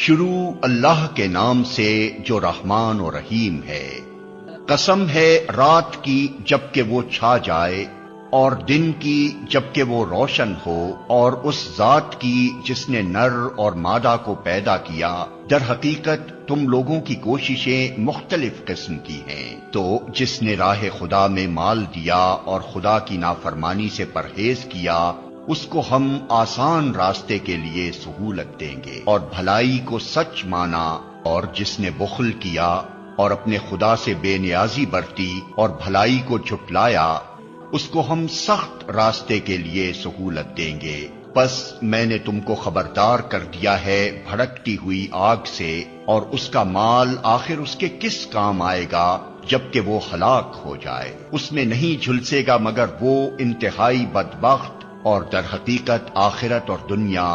شروع اللہ کے نام سے جو رحمان و رحیم ہے۔ قسم ہے رات کی جبکہ وہ چھا جائے، اور دن کی جبکہ وہ روشن ہو، اور اس ذات کی جس نے نر اور مادہ کو پیدا کیا۔ در حقیقت تم لوگوں کی کوششیں مختلف قسم کی ہیں، تو جس نے راہ خدا میں مال دیا اور خدا کی نافرمانی سے پرہیز کیا، اس کو ہم آسان راستے کے لیے سہولت دیں گے، اور بھلائی کو سچ مانا، اور جس نے بخل کیا اور اپنے خدا سے بے نیازی برتی اور بھلائی کو جھٹلایا، اس کو ہم سخت راستے کے لیے سہولت دیں گے۔ پس میں نے تم کو خبردار کر دیا ہے بھڑکتی ہوئی آگ سے، اور اس کا مال آخر اس کے کس کام آئے گا جبکہ وہ ہلاک ہو جائے۔ اس میں نہیں جھلسے گا مگر وہ انتہائی بدبخت، اور در حقیقت آخرت اور دنیا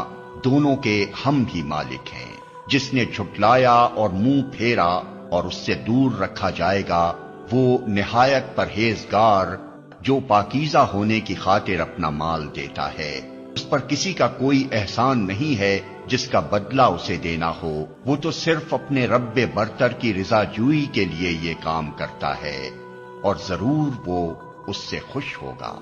دونوں کے ہم ہی مالک ہیں۔ جس نے جھٹلایا اور منہ پھیرا اور اس سے دور رکھا جائے گا، وہ نہایت پرہیزگار جو پاکیزہ ہونے کی خاطر اپنا مال دیتا ہے۔ اس پر کسی کا کوئی احسان نہیں ہے جس کا بدلہ اسے دینا ہو، وہ تو صرف اپنے رب برتر کی رضا جوئی کے لیے یہ کام کرتا ہے، اور ضرور وہ اس سے خوش ہوگا۔